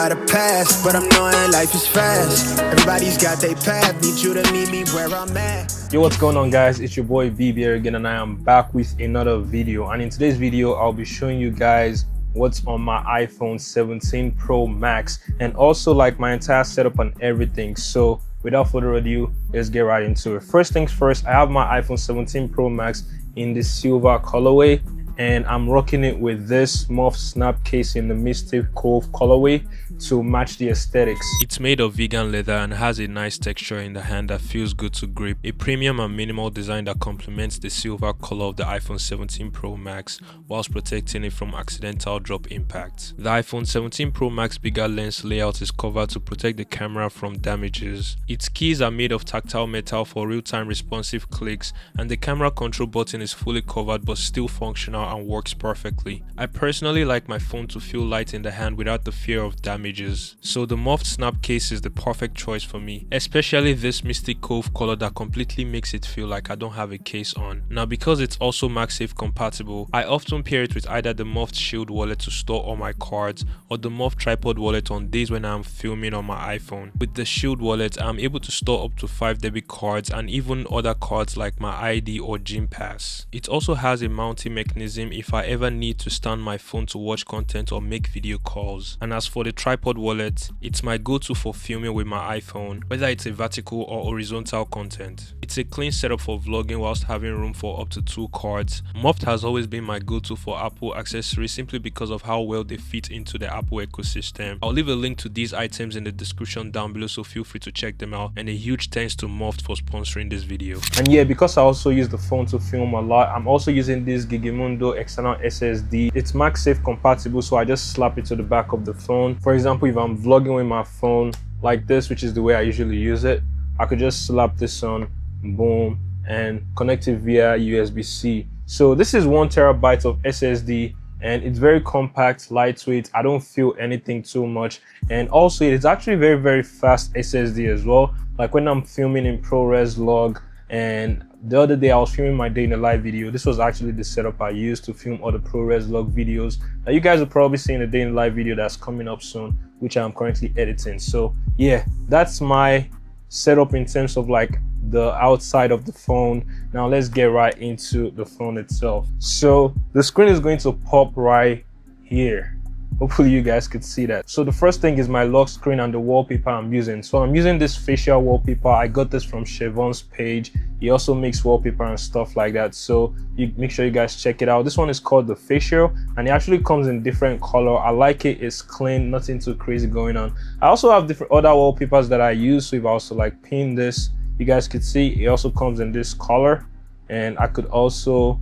got a past, but I'm knowing life is fast. Everybody's got their path, need you to meet me where I'm at. Yo, what's going on, guys? It's your boy BB here again, and I am back with another video. And in today's video, I'll be showing you guys what's on my iPhone 17 Pro Max and also like my entire setup and everything. So without further ado, let's get right into it. First things first, I have my iPhone 17 Pro Max in the silver colorway, and I'm rocking it with this MOFT snap case in the Mystic Cove colorway to match the aesthetics. It's made of vegan leather and has a nice texture in the hand that feels good to grip. A premium and minimal design that complements the silver color of the iPhone 17 Pro Max whilst protecting it from accidental drop impact. The iPhone 17 Pro Max bigger lens layout is covered to protect the camera from damages. Its keys are made of tactile metal for real-time responsive clicks, and the camera control button is fully covered but still functional and works perfectly. I personally like my phone to feel light in the hand without the fear of damages, so the MOFT snap case is the perfect choice for me, especially this Mystic Cove color that completely makes it feel like I don't have a case on. Now, because it's also MagSafe compatible, I often pair it with either the MOFT Shield wallet to store all my cards or the MOFT Tripod wallet on days when I'm filming on my iPhone. With the Shield wallet, I'm able to store up to 5 debit cards and even other cards like my ID or Gym Pass. It also has a mounting mechanism if I ever need to stand my phone to watch content or make video calls. And as for the Tripod wallet, it's my go-to for filming with my iPhone, whether it's a vertical or horizontal content. It's a clean setup for vlogging whilst having room for up to 2 cards. MOFT has always been my go-to for Apple accessories simply because of how well they fit into the Apple ecosystem. I'll leave a link to these items in the description down below, so feel free to check them out, and a huge thanks to MOFT for sponsoring this video. And yeah, because I also use the phone to film a lot, I'm also using this Gigamundo external SSD. It's MagSafe compatible, so I just slap it to the back of the phone. For example, if I'm vlogging with my phone like this, which is the way I usually use it, I could just slap this on, boom, and connect it via USB-C. So this is 1 terabyte of SSD, and it's very compact, lightweight. I don't feel anything too much, and also it's actually very fast SSD as well. Like when I'm filming in ProRes log, and the other day I was filming my day in a live video. This was actually the setup I used to film all the ProRes log videos that you guys will probably see in the day in live video that's coming up soon, which I'm currently editing. So yeah, that's my setup in terms of like the outside of the phone. Now let's get right into the phone itself. So the screen is going to pop right here. Hopefully you guys could see that. So the first thing is my lock screen and the wallpaper I'm using. So I'm using this facial wallpaper. I got this from Chevon's page. He also makes wallpaper and stuff like that, so you make sure you guys check it out. This one is called the facial, and it actually comes in different color. I like it. It's clean, nothing too crazy going on. I also have different other wallpapers that I use, so if I also like pin this, you guys could see it also comes in this color. And I could also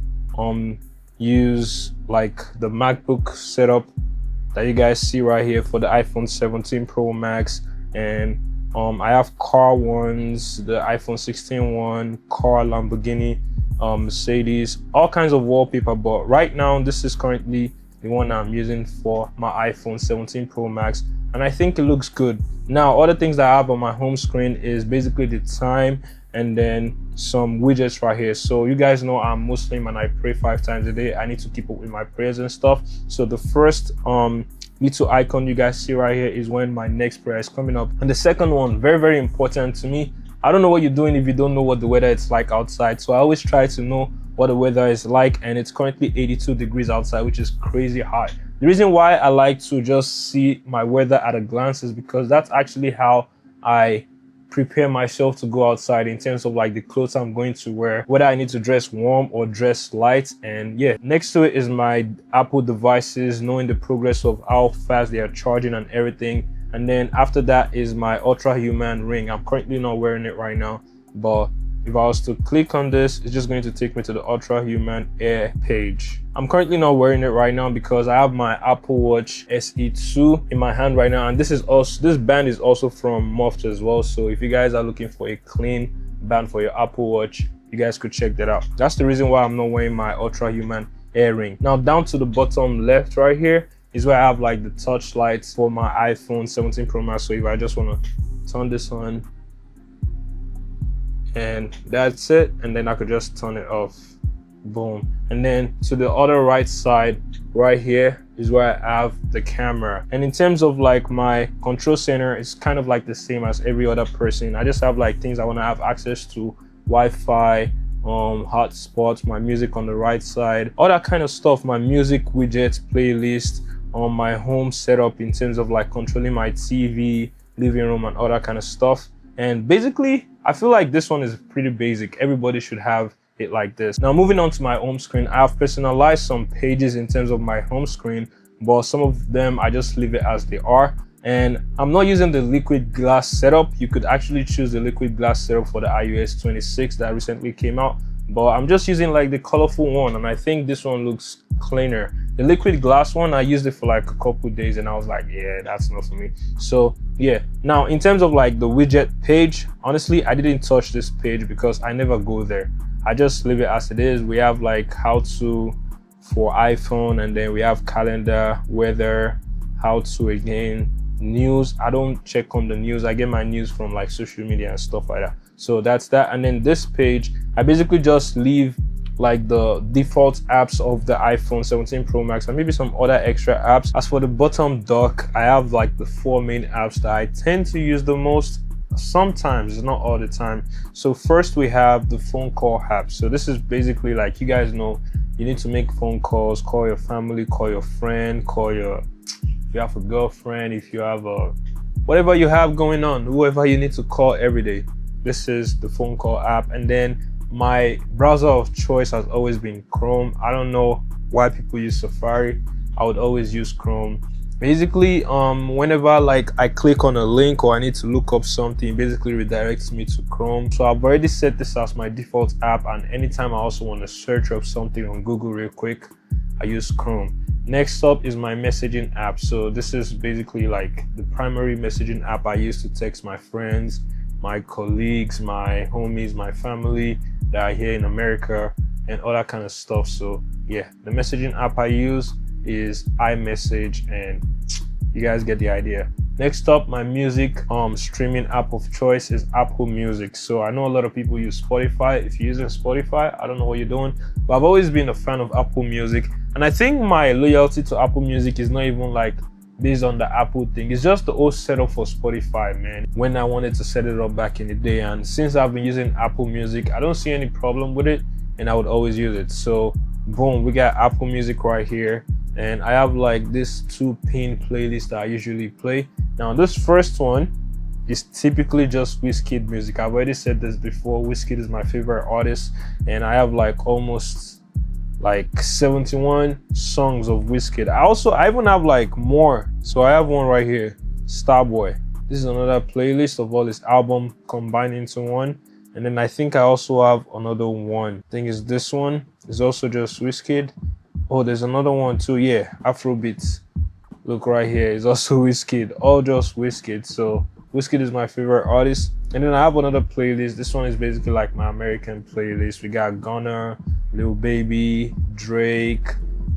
use like the MacBook setup that you guys see right here for the iPhone 17 Pro Max, and I have car ones, the iPhone 16 one, car, Lamborghini, Mercedes, all kinds of wallpaper. But right now this is currently the one I'm using for my iPhone 17 Pro Max, and I think it looks good. Now other things that I have on my home screen is basically the time and then some widgets right here. So you guys know I'm Muslim and I pray 5 times a day. I need to keep up with my prayers and stuff. So the first little icon you guys see right here is when my next prayer is coming up, and the second one, very important to me. I don't know what you're doing if you don't know what the weather is like outside, so I always try to know what the weather is like, and it's currently 82 degrees outside, which is crazy hot. The reason why I like to just see my weather at a glance is because that's actually how I prepare myself to go outside in terms of like the clothes I'm going to wear, whether I need to dress warm or dress light. And yeah, next to it is my Apple devices, knowing the progress of how fast they are charging and everything. And then after that is my Ultra Human ring. I'm currently not wearing it right now, but if I was to click on this, it's just going to take me to the Ultra Human Air page. I'm currently not wearing it right now because I have my Apple Watch SE2 in my hand right now, and this band is also from MOFT as well. So if you guys are looking for a clean band for your Apple Watch, you guys could check that out. That's the reason why I'm not wearing my Ultra Human Air ring. Now down to the bottom left right here is where I have like the touch lights for my iPhone 17 Pro Max. So if I just want to turn this on, and that's it, and then I could just turn it off, boom. And then to the other right side right here is where I have the camera. And in terms of like my control center, it's kind of like the same as every other person. I just have like things I want to have access to, Wi-Fi, hotspots, my music on the right side, all that kind of stuff, my music widgets, playlist, my home setup in terms of like controlling my TV, living room, and all that kind of stuff. And basically, I feel like this one is pretty basic. Everybody should have it like this. Now, moving on to my home screen, I have personalized some pages in terms of my home screen, but some of them I just leave it as they are. And I'm not using the liquid glass setup. You could actually choose the liquid glass setup for the iOS 26 that recently came out, but I'm just using like the colorful one, and I think this one looks cleaner. The liquid glass one, I used it for like a couple days and I was like, yeah, that's not for me. So yeah, now in terms of like the widget page, honestly, I didn't touch this page because I never go there. I just leave it as it is. We have like how to for iPhone, and then we have calendar, weather, how to again, news. I don't check on the news. I get my news from like social media and stuff like that. So that's that. And then this page, I basically just leave like the default apps of the iPhone 17 Pro Max and maybe some other extra apps. As for the bottom dock, I have like the 4 main apps that I tend to use the most. Sometimes, not all the time. So first we have the phone call app. So this is basically like, you guys know, you need to make phone calls, call your family, call your friend, call your, if you have a girlfriend, if you have a, whatever you have going on, whoever you need to call every day. This is the phone call app. And then my browser of choice has always been Chrome. I don't know why people use Safari. I would always use Chrome. Basically, whenever like I click on a link or I need to look up something, it basically redirects me to Chrome. So I've already set this as my default app, and anytime I also want to search up something on Google real quick, I use Chrome. Next up is my messaging app. So this is basically like the primary messaging app I use to text my friends, my colleagues, my homies, my family that are here in America, and all that kind of stuff. So yeah, the messaging app I use is iMessage, and you guys get the idea. Next up, my music streaming app of choice is Apple Music. So I know a lot of people use Spotify. If you're using Spotify, I don't know what you're doing, but I've always been a fan of Apple Music. And I think my loyalty to Apple Music is not even like based on the Apple thing. It's just the old setup for Spotify, man, when I wanted to set it up back in the day. And since I've been using Apple Music, I don't see any problem with it, and I would always use it. So boom, we got Apple Music right here. And I have like this 2-pin playlist that I usually play. Now this first one is typically just Wizkid music. I've already said this before. Wizkid is my favorite artist, and I have like almost like 71 songs of Wizkid. I even have like more. So I have one right here, Starboy. This is another playlist of all his album combined into one. And then I think I also have another one. I think it's this one. It's also just Wizkid. Oh, there's another one too. Yeah, Afrobeats. Look right here. It's also Wizkid. All just Wizkid. So Wizkid is my favorite artist. And then I have another playlist. This one is basically like my American playlist. We got Gunna, Lil Baby, Drake,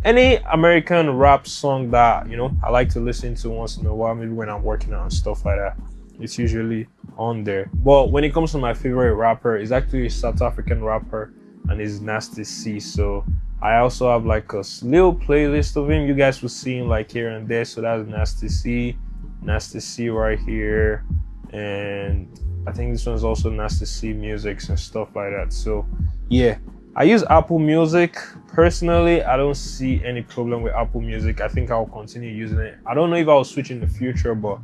any American rap song that, you know, I like to listen to once in a while, maybe when I'm working on stuff like that. It's usually on there. But when it comes to my favorite rapper, it's actually a South African rapper, and it's Nasty C. So I also have like a little playlist of him. You guys will see him like here and there. So that's Nasty C right here. And I think this one's also Nasty C music and stuff like that. So yeah, I use Apple Music. Personally, I don't see any problem with Apple Music. I think I'll continue using it. I don't know if I'll switch in the future, but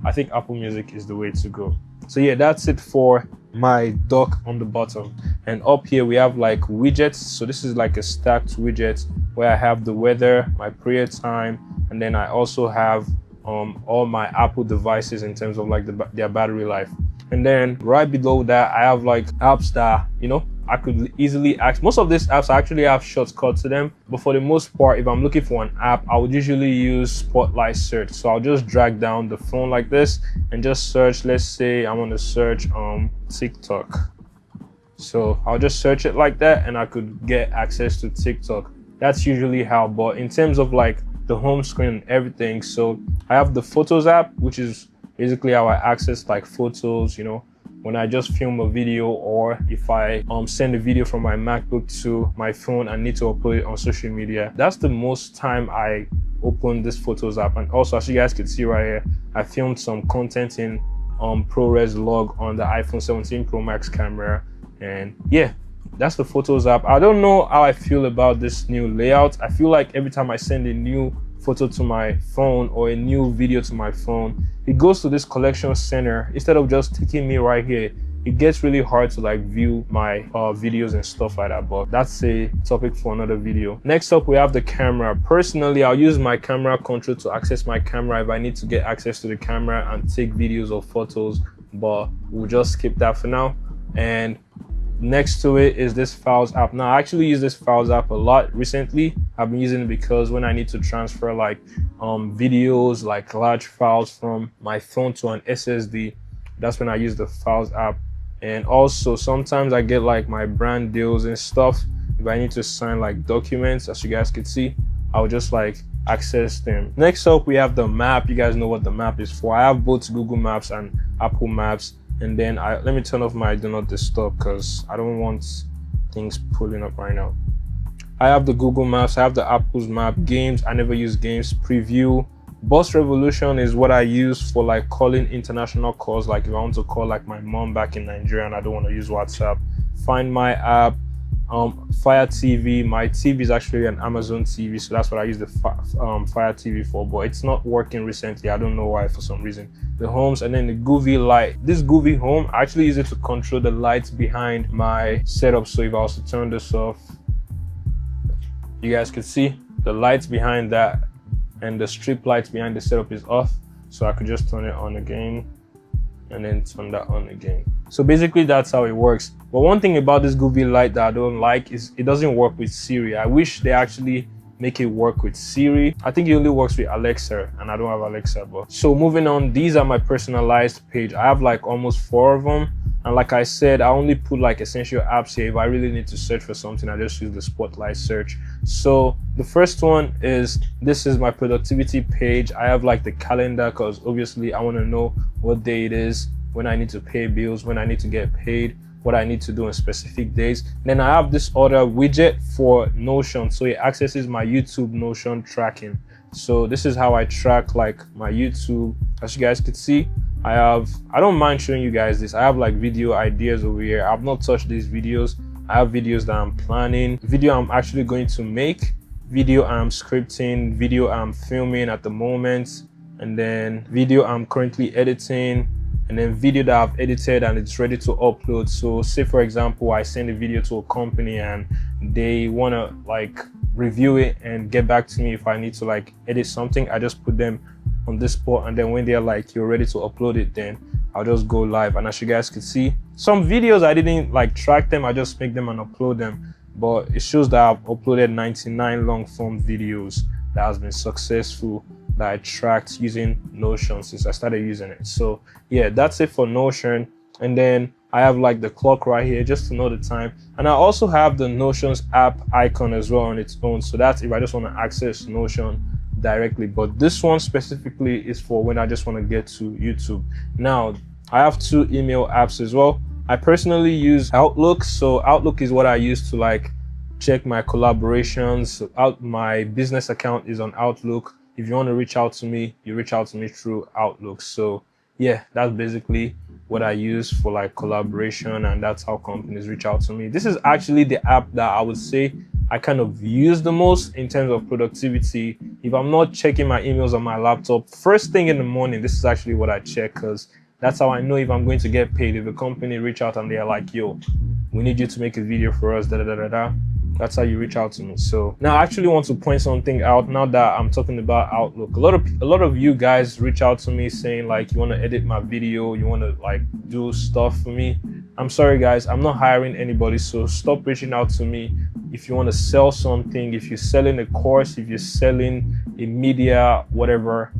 I think Apple Music is the way to go. So yeah, that's it for my dock on the bottom. And up here we have like widgets. So this is like a stacked widget where I have the weather, my prayer time, and then I also have all my Apple devices in terms of like their battery life. And then right below that, I have like apps that, you know, I could easily access. Most of these apps I actually have shortcuts to them, but for the most part, if I'm looking for an app, I would usually use Spotlight search. So I'll just drag down the phone like this and just search. Let's say I want to search TikTok. So I'll just search it like that, and I could get access to TikTok. That's usually how. But in terms of like the home screen and everything, so I have the Photos app, which is basically how I access like photos, you know, when I just film a video, or if I send a video from my MacBook to my phone and need to upload it on social media. That's the most time I open this Photos app. And also, as you guys can see right here, I filmed some content in ProRes log on the iPhone 17 Pro Max camera. And yeah, that's the Photos app. I don't know how I feel about this new layout. I feel like every time I send a new photo to my phone or a new video to my phone, it goes to this collection center instead of just taking me right here. It gets really hard to like view my videos and stuff like that, but that's a topic for another video. Next up, we have the camera. Personally, I'll use my camera control to access my camera if I need to get access to the camera and take videos or photos, but we'll just skip that for now. And next to it is this Files app. Now, I actually use this Files app a lot recently. I've been using it because when I need to transfer like videos, like large files from my phone to an SSD, that's when I use the Files app. And also sometimes I get like my brand deals and stuff. If I need to sign like documents, as you guys can see, I'll just like access them. Next up, we have the map. You guys know what the map is for. I have both Google Maps and Apple Maps. And then let me turn off my do not disturb because I don't want things pulling up right now. I have the Google Maps, I have the Apple's map, games, I never use games, preview. Bus Revolution is what I use for like calling international calls, like if I want to call like my mom back in Nigeria and I don't want to use WhatsApp. Find My app, Fire TV. My TV is actually an Amazon TV, so that's what I use the Fire TV for, but it's not working recently. I don't know why, for some reason. The homes, and then the Groovy light. This Groovy home, I actually use it to control the lights behind my setup. So if I was to turn this off, you guys can see the lights behind that and the strip lights behind the setup is off, so I could just turn it on again and then turn that on again. So basically that's how it works. But one thing about this Groovy light that I don't like is it doesn't work with Siri. I wish they actually make it work with Siri. I think it only works with Alexa, and I don't have Alexa. But so moving on, these are my personalized page. I have like almost 4 of them. And like I said, I only put like essential apps here. If I really need to search for something, I just use the spotlight search. So the first one is, this is my productivity page. I have like the calendar because obviously I want to know what day it is, when I need to pay bills, when I need to get paid, what I need to do in specific days. Then I have this other widget for Notion. So it accesses my YouTube Notion tracking. So this is how I track like my YouTube. As you guys can see, I don't mind showing you guys this. I have like video ideas over here. I've not touched these videos. I have videos that I'm planning, video I'm actually going to make, video I'm scripting, video I'm filming at the moment, and then video I'm currently editing, and then video that I've edited and it's ready to upload. So say for example, I send a video to a company and they want to like review it and get back to me if I need to like edit something. I just put them on this spot, and then when they're like, you're ready to upload it, then I'll just go live. And as you guys can see, some videos I didn't like track them, I just make them and upload them, but it shows that I've uploaded 99 long form videos that has been successful, that I tracked using Notion since I started using it. So yeah, that's it for Notion. And then I have like the clock right here just to know the time, and I also have the Notion's app icon as well on its own. So that's if I just want to access Notion directly, but this one specifically is for when I just want to get to YouTube. Now I have 2 email apps as well. I personally use Outlook. So Outlook is what I use to like check my collaborations. My business account is on Outlook. If you want to reach out to me, you reach out to me through Outlook. So yeah, that's basically what I use for like collaboration, and that's how companies reach out to me. This is actually the app that I would say I kind of use the most in terms of productivity. If I'm not checking my emails on my laptop first thing in the morning, this is actually what I check, because that's how I know if I'm going to get paid. If a company reach out and they're like, yo, we need you to make a video for us, that's how you reach out to me. So now I actually want to point something out now that I'm talking about Outlook. A lot of you guys reach out to me saying like, you want to edit my video, you want to like do stuff for me. I'm sorry guys, I'm not hiring anybody, so stop reaching out to me. If you want to sell something, if you're selling a course, if you're selling a media, whatever,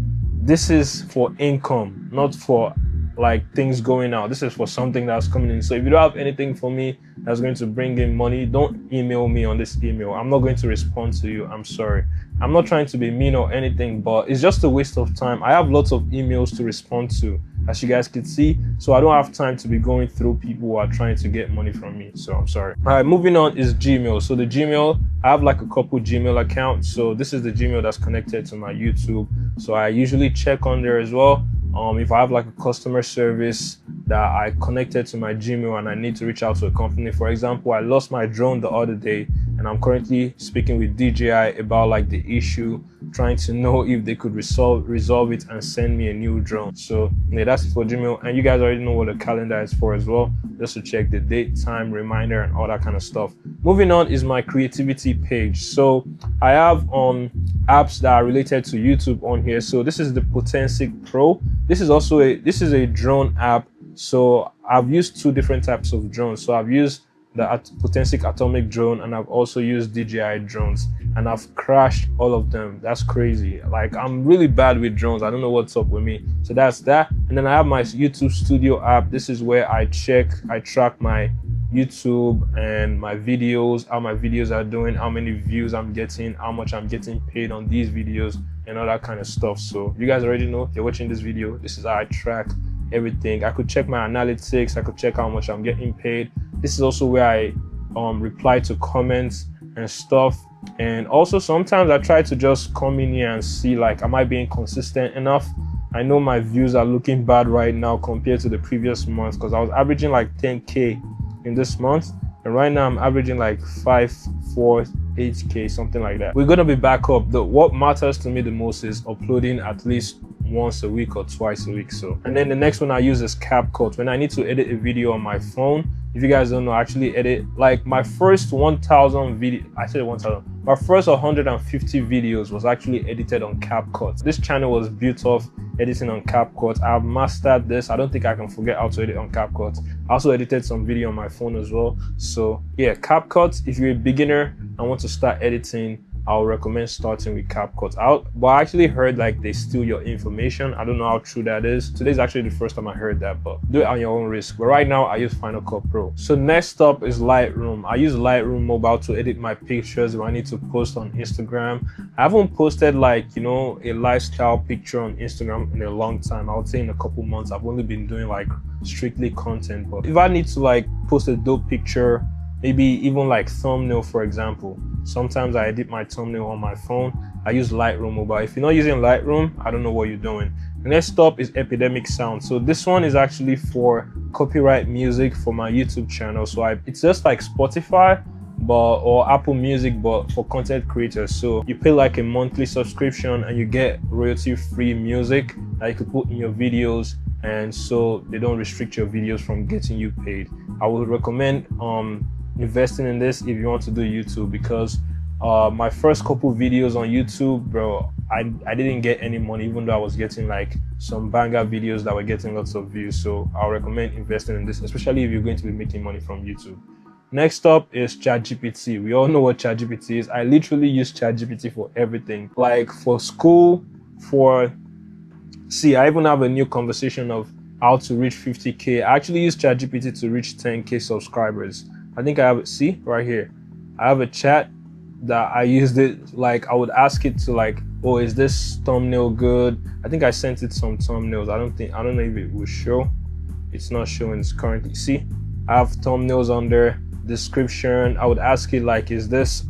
this is for income, not for like things going out. This is for something that's coming in. So if you don't have anything for me that's going to bring in money, don't email me on this email. I'm not going to respond to you. I'm sorry. I'm not trying to be mean or anything, but it's just a waste of time. I have lots of emails to respond to. as you guys can see. So I don't have time to be going through people who are trying to get money from me, so I'm sorry. All right, moving on is Gmail. So the Gmail, I have like a couple Gmail accounts. So this is the Gmail that's connected to my YouTube, so I usually check on there as well. If I have like a customer service that I connected to my Gmail and I need to reach out to a company. For example, I lost my drone the other day and I'm currently speaking with DJI about like the issue, trying to know if they could resolve it and send me a new drone. So yeah, that's for Gmail. And you guys already know what the calendar is for as well, just to check the date, time, reminder, and all that kind of stuff. Moving on is my creativity page. So I have apps that are related to YouTube on here. So this is the Potensic Pro. This is also a drone app. So I've used two different types of drones. So I've used the Potensic atomic drone and I've also used DJI drones, and I've crashed all of them. That's crazy. Like, I'm really bad with drones. I don't know what's up with me. So that's that. And then I have my YouTube Studio app. This is where I track my YouTube and my videos, how my videos are doing, how many views I'm getting, how much I'm getting paid on these videos, and all that kind of stuff. So you guys already know, if you're watching this video, this is how I track everything. I could check my analytics, I could check how much I'm getting paid. This is also where I reply to comments and stuff. And also sometimes I try to just come in here and see, like, am I being consistent enough? I know my views are looking bad right now compared to the previous month, because I was averaging like 10K in this month, and right now I'm averaging like 5, 4, 8K, something like that. We're gonna be back up. What matters to me the most is uploading at least once a week or twice a week. So, and then the next one I use is CapCut. When I need to edit a video on my phone, if you guys don't know, I actually edit like my first 1,000 video. I said 1,000. My first 150 videos was actually edited on CapCut. This channel was built off editing on CapCut. I've mastered this. I don't think I can forget how to edit on CapCut. I also edited some video on my phone as well. So yeah, CapCut, if you're a beginner and want to start editing, I'll recommend starting with CapCut out. But I actually heard like they steal your information. I don't know how true that is. Today's actually the first time I heard that, but do it on your own risk. But right now I use Final Cut Pro. So next up is Lightroom. I use Lightroom Mobile to edit my pictures when I need to post on Instagram. I haven't posted like, you know, a lifestyle picture on Instagram in a long time. I would say in a couple months. I've only been doing like strictly content. But if I need to like post a dope picture, maybe even like thumbnail, for example, sometimes I edit my thumbnail on my phone. I use Lightroom Mobile. If you're not using Lightroom, I don't know what you're doing. The next up is Epidemic Sound. So this one is actually for copyright music for my YouTube channel. So it's just like Spotify or Apple Music, but for content creators. So you pay like a monthly subscription and you get royalty-free music that you could put in your videos, and so they don't restrict your videos from getting you paid. I would recommend investing in this if you want to do YouTube, because my first couple videos on YouTube, bro, I didn't get any money, even though I was getting like some banger videos that were getting lots of views. So I'll recommend investing in this, especially if you're going to be making money from YouTube. Next up is ChatGPT. We all know what ChatGPT is. I literally use ChatGPT for everything, like for school, I even have a new conversation of how to reach 50K. I actually use ChatGPT to reach 10K subscribers. I think I have it, see right here. I have a chat that I used it, like I would ask it to like, oh, is this thumbnail good? I think I sent it some thumbnails. I don't know if it will show. It's not showing currently. See, I have thumbnails on there, description. I would ask it like, is this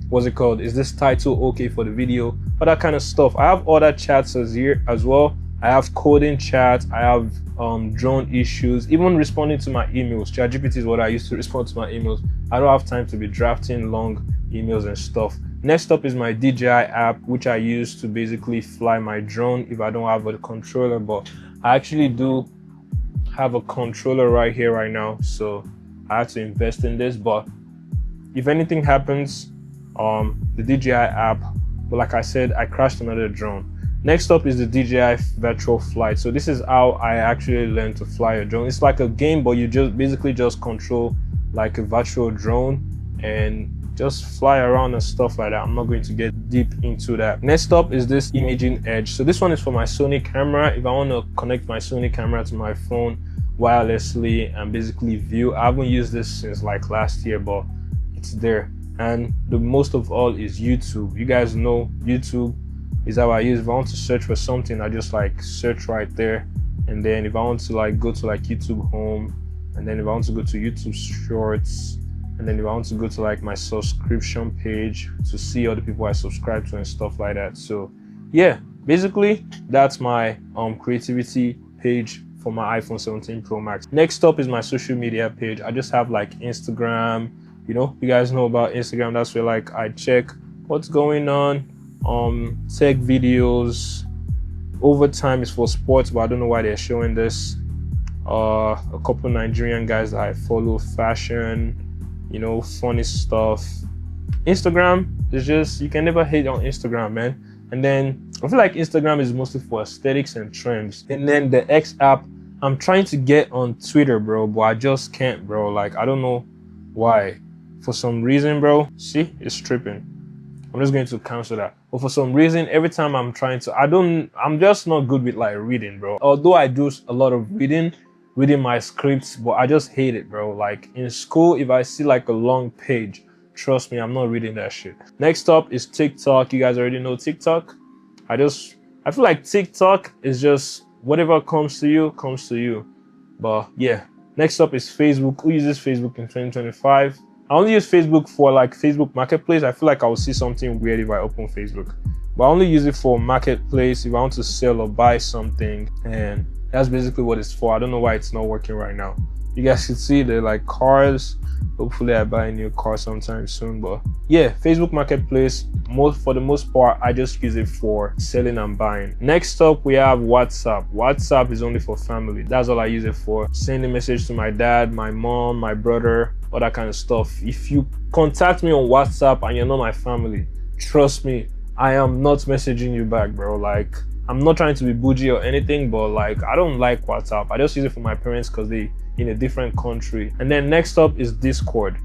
what's it called? Is this title okay for the video? All that kind of stuff. I have other chats as well. I have coding chats, I have drone issues, even responding to my emails. ChatGPT is what I use to respond to my emails. I don't have time to be drafting long emails and stuff. Next up is my DJI app, which I use to basically fly my drone if I don't have a controller, but I actually do have a controller right here right now, so I have to invest in this. But if anything happens, the DJI app, but like I said, I crashed another drone. Next up is the DJI Virtual Flight. So this is how I actually learned to fly a drone. It's like a game, but you just basically just control like a virtual drone and just fly around and stuff like that. I'm not going to get deep into that. Next up is this Imaging Edge. So this one is for my Sony camera. If I want to connect my Sony camera to my phone wirelessly and basically view, I haven't used this since like last year, but it's there. And the most of all is YouTube. You guys know YouTube is how I use. If I want to search for something, I just like search right there And then if I want to like go to like YouTube home, and then if I want to go to YouTube shorts, and then if I want to go to like my subscription page to see all the people I subscribe to and stuff like that. So yeah, basically that's my creativity page for my iPhone 17 Pro Max. Next up is my social media page. I just have like Instagram. You know, you guys know about Instagram. That's where like I check what's going on, tech videos. Overtime is for sports, but I don't know why they're showing this. A couple Nigerian guys that I follow, fashion, you know, funny stuff. Instagram is just, you can never hate on Instagram, man. And then I feel like Instagram is mostly for aesthetics and trends. And then the X app, I'm trying to get on Twitter, bro, but I just can't, bro. Like, I don't know why. For some reason, bro, see, it's tripping. I'm just going to cancel that. But for some reason, every time I'm trying to, I'm just not good with like reading, bro. Although I do a lot of reading my scripts, but I just hate it, bro. Like in school, if I see like a long page, trust me, I'm not reading that shit. Next up is TikTok. You guys already know TikTok. I feel like TikTok is just whatever comes to you, comes to you. But yeah, next up is Facebook. Who uses Facebook in 2025? I only use Facebook for like Facebook Marketplace. I feel like I will see something weird if I open Facebook. But I only use it for Marketplace if I want to sell or buy something. And that's basically what it's for. I don't know why it's not working right now. You guys can see they're like cars. Hopefully I buy a new car sometime soon. But yeah, Facebook Marketplace, for the most part, I just use it for selling and buying. Next up, we have WhatsApp. WhatsApp is only for family. That's all I use it for. Sending message to my dad, my mom, my brother, all that kind of stuff. If you contact me on WhatsApp and you're not my family, trust me, I am not messaging you back, bro. Like, I'm not trying to be bougie or anything, but like, I don't like WhatsApp. I just use it for my parents because they in a different country. And then next up is Discord.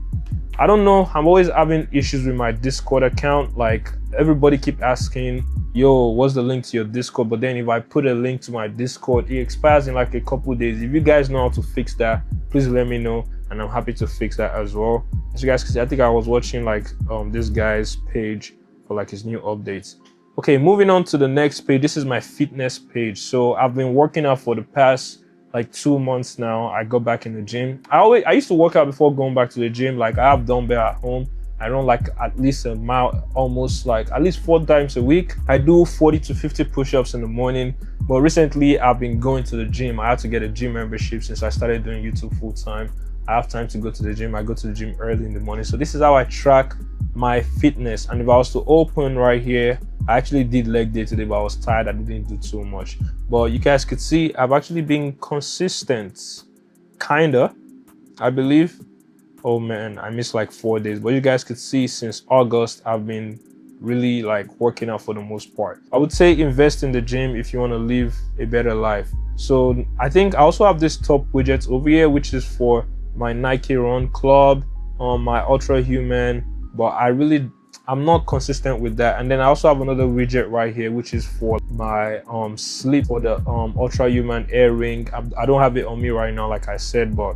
I don't know, I'm always having issues with my Discord account. Like, everybody keep asking, yo, what's the link to your Discord? But then if I put a link to my Discord, it expires in like a couple days. If you guys know how to fix that, please let me know, and I'm happy to fix that as well. As you guys can see, I think I was watching like this guy's page for like his new updates. Okay, moving on to the next page. This is my fitness page. So I've been working out for the past like 2 months now. I got back in the gym. I used to work out before going back to the gym. Like, I have dumbbell at home. I run like at least a mile, almost like at least 4 times a week. I do 40 to 50 push-ups in the morning. But recently I've been going to the gym. I had to get a gym membership since I started doing YouTube full time. I have time to go to the gym. I go to the gym early in the morning. So this is how I track my fitness. And if I was to open right here, I actually did leg day today, but I was tired. I didn't do too much. But you guys could see I've actually been consistent, kinda, I believe. Oh man, I missed like 4 days. But you guys could see since August, I've been really like working out for the most part. I would say invest in the gym if you want to live a better life. So I think I also have this top widget over here, which is for my Nike Run Club, my Ultra Human, but I'm not consistent with that. And then I also have another widget right here, which is for my sleep, for the Ultra Human Air Ring. I don't have it on me right now, like I said, but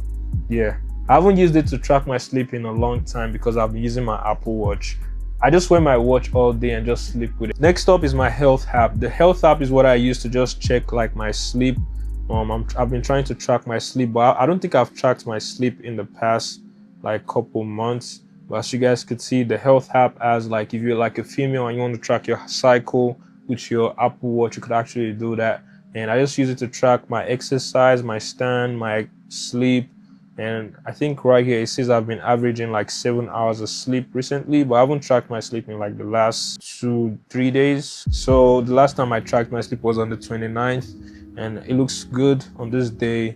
yeah, I haven't used it to track my sleep in a long time because I've been using my Apple Watch. I just wear my watch all day and just sleep with it. Next up is my health app. The health app is what I use to just check like my sleep. I've been trying to track my sleep, but I don't think I've tracked my sleep in the past like couple months. But as you guys could see, the health app has like, if you're like a female and you want to track your cycle with your Apple Watch, you could actually do that. And I just use it to track my exercise, my stand, my sleep. And I think right here it says I've been averaging like 7 hours of sleep recently, but I haven't tracked my sleep in like the last 2-3 days. So the last time I tracked my sleep was on the 29th, and it looks good. On this day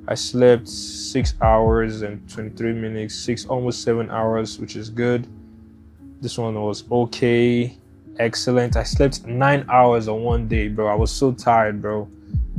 I slept 6 hours and 23 minutes, almost 7 hours, which is good. This one was okay, excellent. I slept 9 hours on one day, bro. I was so tired, bro.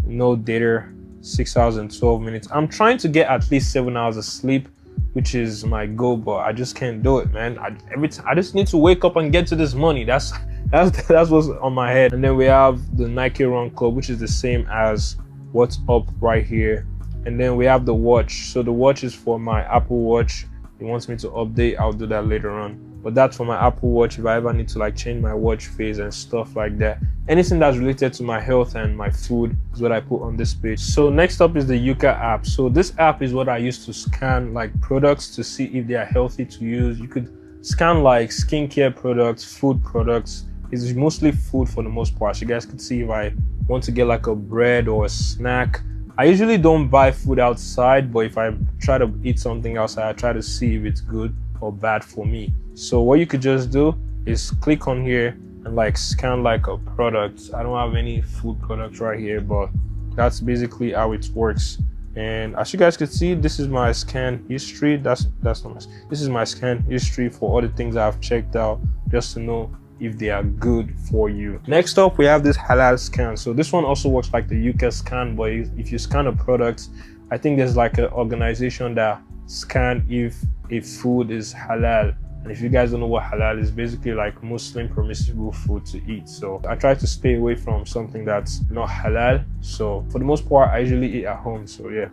No data. 6 hours and 12 minutes. I'm trying to get at least 7 hours of sleep, which is my goal, but I just can't do it, man. I just need to wake up and get to this money. That's what's on my head. And then we have the Nike Run Club, which is the same as what's up right here. And then we have the watch. So the watch is for my Apple Watch. it wants me to update, I'll do that later on. But that's for my Apple Watch if I ever need to like change my watch face and stuff like that. Anything that's related to my health and my food is what I put on this page. So next up is the Yuka app. So this app is what I use to scan like products to see if they are healthy to use. You could scan like skincare products, food products. It's mostly food for the most part. So you guys could see if I want to get like a bread or a snack. I usually don't buy food outside, but if I try to eat something outside, I try to see if it's good or bad for me. So what you could just do is click on here and like scan like a product. I don't have any food products right here, but that's basically how it works. And as you guys can see, this is my scan history. That's not my, this is my scan history for all the things I've checked out, just to know if they are good for you. Next up, we have this halal scan. So this one also works like the Yuka scan, but if you scan a product, I think there's like an organization that scan if a food is halal. And if you guys don't know what halal is, basically like Muslim permissible food to eat. So I try to stay away from something that's not halal. So for the most part, I usually eat at home. So yeah.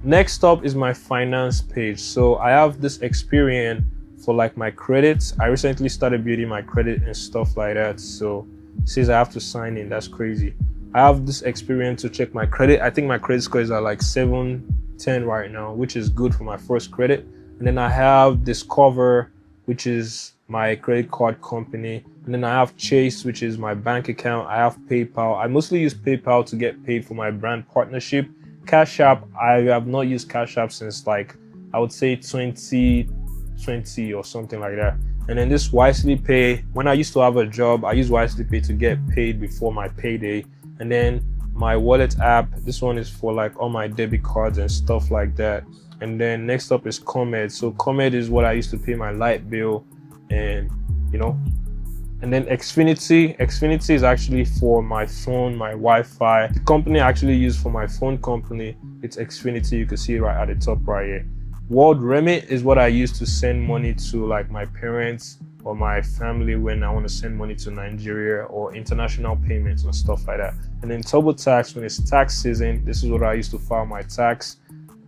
Next up is my finance page. So I have this Experian for like my credits. I recently started building my credit and stuff like that. So it says I have to sign in. That's crazy. I have this Experian to check my credit. I think my credit scores are like 710 right now, which is good for my first credit. And then I have Discover, which is my credit card company. And then I have Chase, which is my bank account. I have PayPal. I mostly use PayPal to get paid for my brand partnership. Cash App, I have not used Cash App since like, I would say 2020 or something like that. And then this Wisely Pay, when I used to have a job, I used Wisely Pay to get paid before my payday. And then my wallet app, this one is for like all my debit cards and stuff like that. And then next up is Comed. So Comed is what I used to pay my light bill, and you know. And then Xfinity. Xfinity is actually for my phone, my Wi-Fi. The company I actually use for my phone company, it's Xfinity. You can see it right at the top right here. World Remit is what I use to send money to like my parents or my family when I want to send money to Nigeria, or international payments and stuff like that. And then TurboTax, when it's tax season, this is what I used to file my tax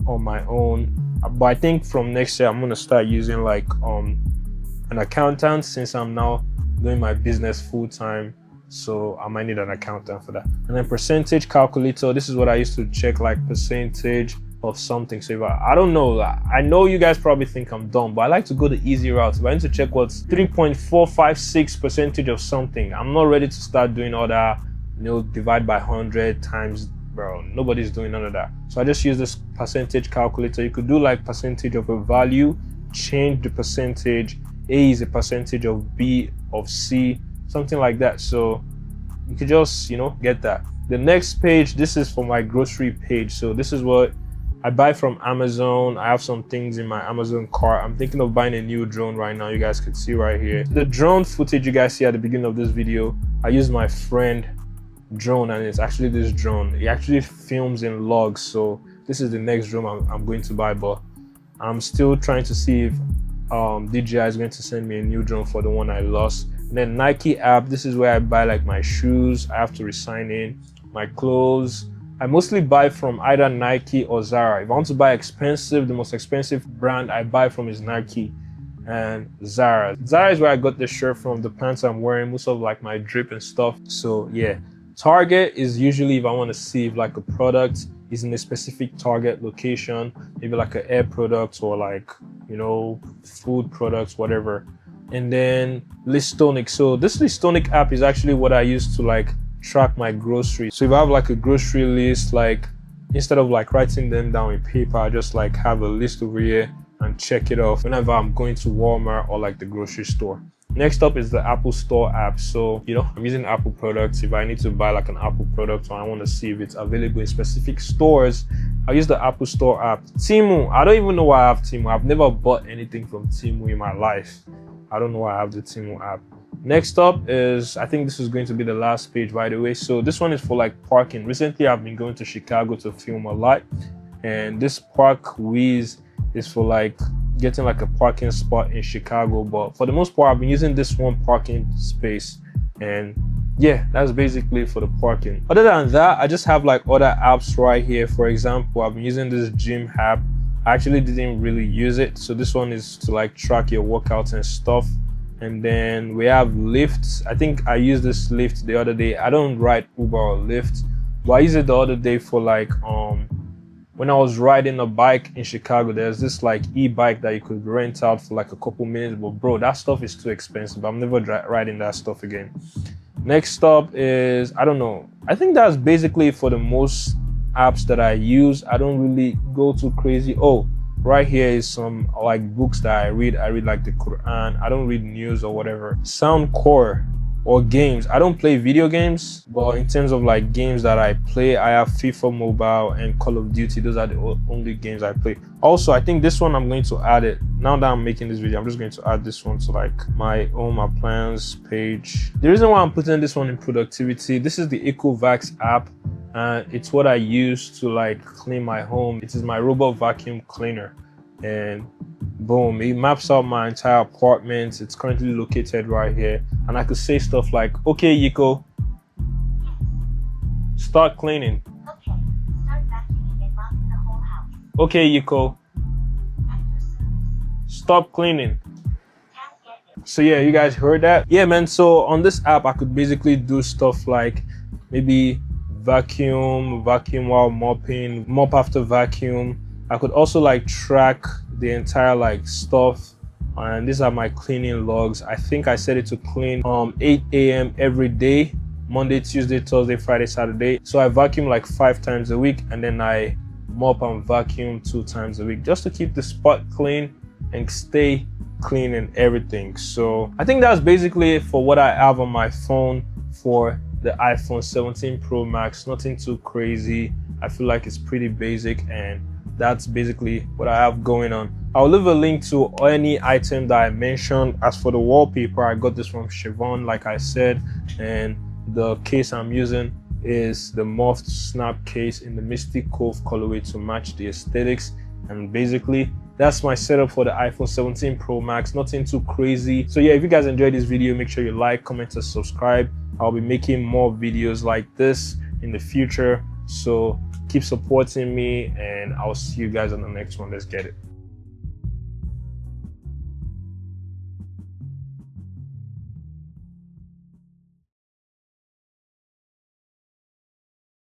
on my own. But I think from next year I'm gonna start using like an accountant, since I'm now doing my business full-time, so I might need an accountant for that. And then percentage calculator, this is what I used to check like percentage of something. So if I don't know, I know you guys probably think I'm dumb, but I like to go the easy route. If I need to check what's 3.456% of something, I'm not ready to start doing all that, you know, divide by 100 times. Bro, nobody's doing none of that. So I just use this percentage calculator. You could do like percentage of a value, change the percentage. A is a percentage of B of C, something like that. So you could just, you know, get that. The next page, this is for my grocery page. So this is what I buy from Amazon. I have some things in my Amazon cart. I'm thinking of buying a new drone right now. You guys can see right here. The drone footage you guys see at the beginning of this video, I use my friend drone, and it's actually this drone. It actually films in logs. So this is the next drone I'm going to buy, but I'm still trying to see if DJI is going to send me a new drone for the one I lost. And then Nike app, this is where I buy like my shoes. I have to resign in my clothes. I mostly buy from either Nike or Zara. If I want to buy expensive, the most expensive brand I buy from is Nike and Zara. Zara is where I got this shirt from, the pants I'm wearing, most of like my drip and stuff. So yeah. Target is usually if I want to see if like a product is in a specific Target location, maybe like an air product or like, you know, food products, whatever. And then Listonic. So this Listonic app is actually what I use to like track my groceries. So if I have like a grocery list, like instead of like writing them down in paper, I just like have a list over here and check it off whenever I'm going to Walmart or like the grocery store. Next up is the Apple Store app. So, you know, I'm using Apple products. If I need to buy like an Apple product or I want to see if it's available in specific stores, I use the Apple Store app. Temu, I don't even know why I have Temu. I've never bought anything from Temu in my life. I don't know why I have the Temu app. Next up is, I think this is going to be the last page, by the way. So this one is for like parking. Recently, I've been going to Chicago to film a lot. And this ParkWiz is for like getting like a parking spot in Chicago, but for the most part I've been using this one parking space, and yeah, that's basically for the parking. Other than that, I just have like other apps right here. For example, I've been using this gym app. I actually didn't really use it. So this one is to like track your workouts and stuff. And then we have lifts. I think I used this lift the other day. I don't ride Uber or Lyft, but I used it the other day for like when I was riding a bike in Chicago. There's this like e-bike that you could rent out for like a couple minutes, but bro, that stuff is too expensive. I'm never riding that stuff again. Next up is, I don't know, I think that's basically for the most apps that I use. I don't really go too crazy. Oh, right here is some like books that I read. I read like the Quran. I don't read news or whatever. Soundcore or games. I don't play video games, but in terms of like games that I play, I have FIFA Mobile and Call of Duty. Those are the only games I play. Also, I think this one I'm going to add it. Now that I'm making this video, I'm just going to add this one to like my plans page. The reason why I'm putting this one in productivity, this is the Ecovacs app. It's what I use to like clean my home. It is my robot vacuum cleaner, and boom, it maps out my entire apartment. It's currently located right here, and I could say stuff like, okay Yiko, start cleaning. Okay, start vacuuming and mopping the whole house. Okay Yiko, stop cleaning. So yeah, you guys heard that? Yeah man, so on this app I could basically do stuff like maybe vacuum while mopping, mop after vacuum. I could also like track the entire like stuff, and these are my cleaning logs. I think I set it to clean 8 a.m. every day, Monday, Tuesday, Thursday, Friday, Saturday. So I vacuum like 5 times a week, and then I mop and vacuum 2 times a week, just to keep the spot clean and stay clean and everything. So I think that's basically it for what I have on my phone for the iPhone 17 Pro Max. Nothing too crazy. I feel like it's pretty basic, and that's basically what I have going on. I'll leave a link to any item that I mentioned. As for the wallpaper, I got this from Siobhan, like I said, and the case I'm using is the MOFT snap case in the Mystic Cove colorway to match the aesthetics. And basically that's my setup for the iPhone 17 Pro Max. Nothing too crazy. So yeah, if you guys enjoyed this video, make sure you like, comment, and subscribe. I'll be making more videos like this in the future, so keep supporting me, and I'll see you guys on the next one. Let's get it.